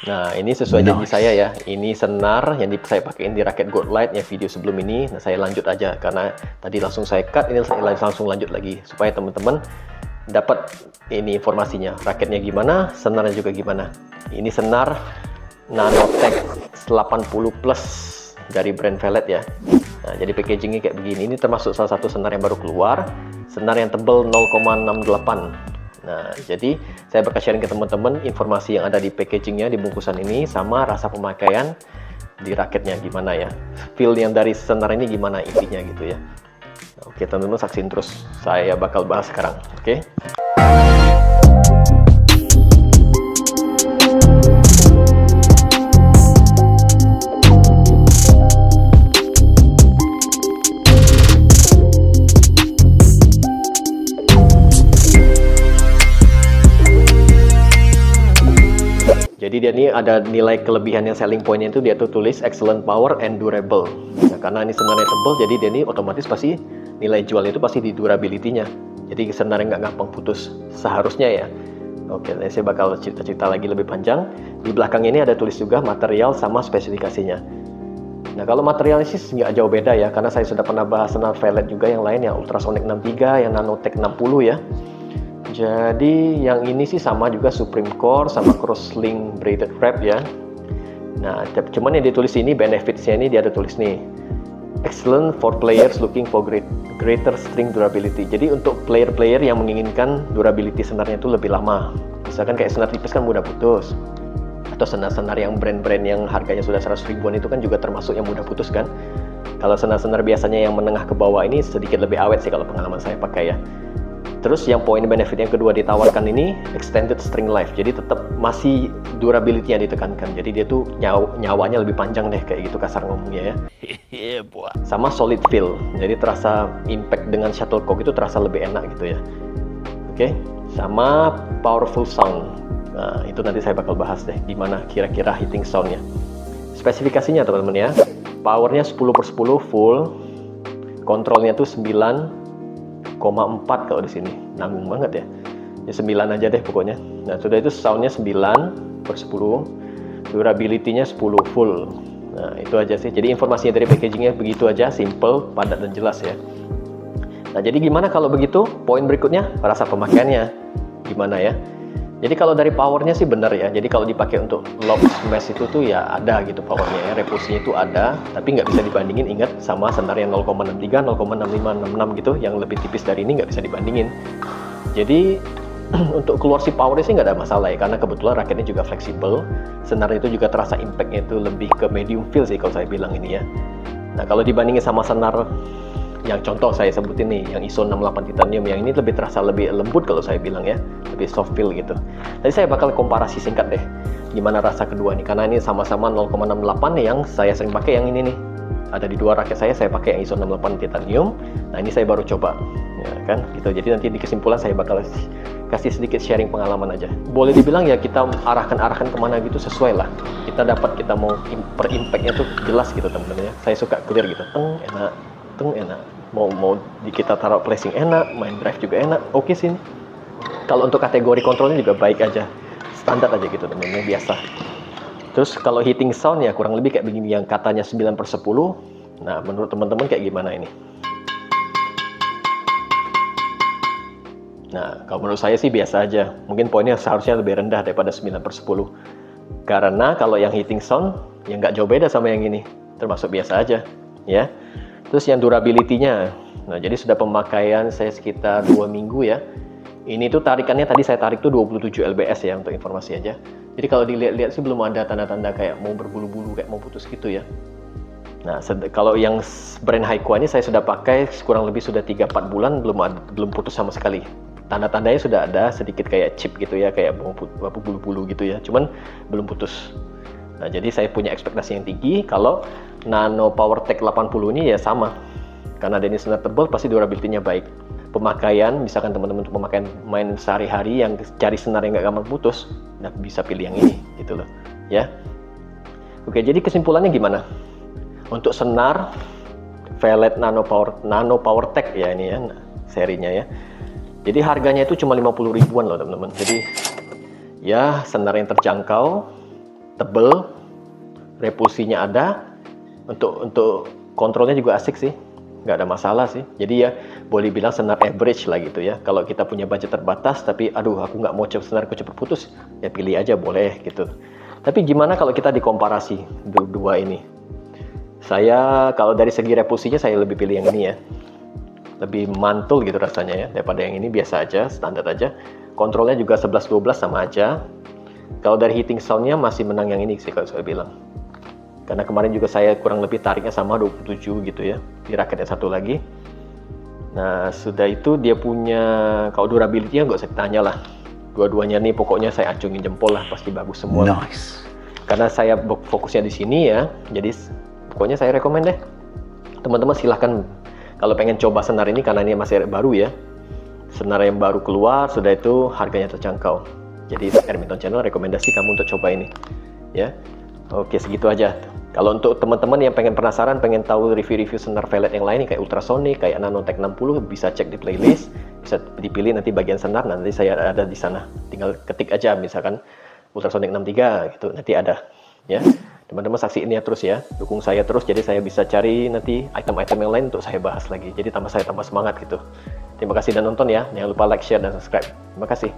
Nah, ini sesuai janji saya ya. Ini senar yang saya pakaiin di raket Gold Light ya video sebelum ini. Nah, saya lanjut aja karena tadi langsung saya cut, ini saya langsung lanjut lagi supaya teman-teman dapat ini informasinya. Raketnya gimana, senarnya juga gimana. Ini senar Nanotech 80 Plus dari brand Velet ya. Nah, jadi packagingnya kayak begini. Ini termasuk salah satu senar yang baru keluar. Senar yang tebal 0,68. Nah, jadi saya bakal sharing ke teman-teman informasi yang ada di packagingnya, di bungkusan ini, sama rasa pemakaian di raketnya gimana ya. Feel yang dari senar ini gimana intinya gitu ya. Oke teman-teman, saksiin terus. Saya bakal bahas sekarang, oke? Jadi dia ini ada nilai kelebihan yang selling pointnya itu dia tuh tulis excellent power and durable. Nah, karena ini senarnya tebal, jadi dia ini otomatis pasti nilai jual itu pasti di durability-nya. Jadi senarnya nggak gampang putus seharusnya ya. Oke, saya bakal cerita-cerita lagi lebih panjang. Di belakang ini ada tulis juga material sama spesifikasinya. Nah, kalau materialnya sih nggak jauh beda ya, karena saya sudah pernah bahas senar Velet juga yang lain, yang Ultrasonic 63, yang Nanotech 60 ya. Jadi yang ini sih sama juga Supreme Core sama Crosslink braided wrap ya. Nah, cuman yang ditulis ini benefitsnya ini dia ada tulis nih, excellent for players looking for greater string durability. Jadi untuk player-player yang menginginkan durability senarnya itu lebih lama. Misalkan kayak senar tipis kan mudah putus. Atau senar-senar yang brand-brand yang harganya sudah 100 ribuan itu kan juga termasuk yang mudah putus kan. Kalau senar-senar biasanya yang menengah ke bawah ini sedikit lebih awet sih kalau pengalaman saya pakai ya. Terus yang poin benefit yang kedua ditawarkan ini extended string life. Jadi tetap masih durability yang ditekankan. Jadi dia tuh nyawanya lebih panjang deh kayak gitu kasar ngomongnya ya. Sama solid feel. Jadi terasa impact dengan shuttlecock itu terasa lebih enak gitu ya. Oke. Sama powerful sound. Nah, itu nanti saya bakal bahas deh gimana kira-kira hitting soundnya. Spesifikasinya teman-teman ya. Powernya 10/10 full. Kontrolnya tuh 9,4 kalau di sini, nanggung banget ya. Ya 9 aja deh pokoknya. Nah, sudah itu soundnya 9/10, durability-nya 10 full. Nah, itu aja sih. Jadi informasinya dari packagingnya begitu aja, simple, padat dan jelas ya. Nah, jadi gimana kalau begitu? Poin berikutnya, rasa pemakaiannya gimana ya? Jadi kalau dari powernya sih benar ya. Jadi kalau dipakai untuk lock smash itu tuh ya ada gitu powernya ya. Repulsinya itu ada, tapi nggak bisa dibandingin, ingat, sama senar yang 0,63, 0,65, 66 gitu. Yang lebih tipis dari ini nggak bisa dibandingin. Jadi untuk keluar si powernya sih nggak ada masalah ya. Karena kebetulan raketnya juga fleksibel. Senar itu juga terasa impactnya itu lebih ke medium feel sih kalau saya bilang ini ya. Nah kalau dibandingin sama senar yang contoh saya sebutin nih, yang ISO 68 titanium, yang ini lebih terasa lebih lembut kalau saya bilang ya, lebih soft feel gitu. Jadi saya bakal komparasi singkat deh, gimana rasa kedua nih, karena ini sama-sama 0,68 yang saya sering pakai yang ini nih. Ada di dua raket saya pakai yang ISO 68 titanium. Nah ini saya baru coba, ya kan, gitu. Jadi nanti di kesimpulan saya bakal kasih sedikit sharing pengalaman aja. Boleh dibilang ya kita arahkan kemana gitu sesuai lah. Kita dapat, kita mau per impactnya tuh jelas gitu teman-teman ya. Saya suka clear gitu, enak. Enak, mau di kita taruh placing enak, main drive juga enak, oke sih. Kalau untuk kategori kontrolnya juga baik aja, standar aja gitu temen-temen, biasa. Terus kalau hitting sound ya kurang lebih kayak begini, yang katanya 9/10. Nah menurut teman-teman kayak gimana ini? Nah kalau menurut saya sih biasa aja, mungkin poinnya seharusnya lebih rendah daripada 9/10. Karena kalau yang hitting sound ya nggak jauh beda sama yang ini, termasuk biasa aja ya. Terus yang durability-nya, nah jadi sudah pemakaian saya sekitar 2 minggu ya. Ini tuh tarikannya tadi saya tarik tuh 27 lbs ya, untuk informasi aja. Jadi kalau dilihat-lihat sih belum ada tanda-tanda kayak mau berbulu-bulu, kayak mau putus gitu ya. Nah, kalau yang brand Haikua ini saya sudah pakai kurang lebih sudah 3-4 bulan, belum putus sama sekali. Tanda-tandanya sudah ada sedikit kayak chip gitu ya, kayak bulu-bulu gitu ya, cuman belum putus. Nah, jadi saya punya ekspektasi yang tinggi kalau Nano PowerTech 80 ini ya sama. Karena dia ini senar tebal, pasti durability-nya baik. Pemakaian, misalkan teman-teman untuk pemakaian main sehari-hari yang cari senar yang nggak gampang putus, nah bisa pilih yang ini, gitu loh, ya. Oke, jadi kesimpulannya gimana? Untuk senar Velet Nano PowerTech ya ini ya, serinya ya. Jadi harganya itu cuma 50 ribuan loh teman-teman. Jadi ya senar yang terjangkau, tebel, repulsinya ada, untuk kontrolnya juga asik sih, nggak ada masalah sih. Jadi ya boleh bilang senar average lah gitu ya. Kalau kita punya budget terbatas tapi aduh aku nggak mau senarku cepat putus, ya pilih aja boleh gitu. Tapi gimana kalau kita dikomparasi dua ini? Saya kalau dari segi repulsinya saya lebih pilih yang ini ya, lebih mantul gitu rasanya ya daripada yang ini, biasa aja, standar aja. Kontrolnya juga 11-12 sama aja. Kalau dari heating soundnya masih menang yang ini sih kalau saya bilang. Karena kemarin juga saya kurang lebih tariknya sama 27 gitu ya, di raket yang satu lagi. Nah sudah itu dia punya, kalau durability-nya nggak usah ditanya lah. Dua-duanya nih pokoknya saya acungin jempol lah, pasti bagus semua. Nice. Karena saya fokusnya di sini ya, jadi pokoknya saya rekomen deh. Teman-teman silahkan kalau pengen coba senar ini, karena ini masih baru ya. Senar yang baru keluar, sudah itu harganya terjangkau. Jadi Ermiton Channel rekomendasi kamu untuk coba ini. Ya, oke segitu aja. Kalau untuk teman-teman yang penasaran, pengen tahu review-review senar Velet yang lain kayak Ultrasonic, kayak Nanotech 60, bisa cek di playlist, bisa dipilih nanti bagian senar, nanti saya ada di sana. Tinggal ketik aja misalkan Ultrasonic 63 gitu, nanti ada ya. Teman-teman saksiinnya terus ya, dukung saya terus, jadi saya bisa cari nanti item-item yang lain untuk saya bahas lagi. Jadi saya tambah semangat gitu. Terima kasih dan nonton ya, jangan lupa like, share, dan subscribe. Terima kasih.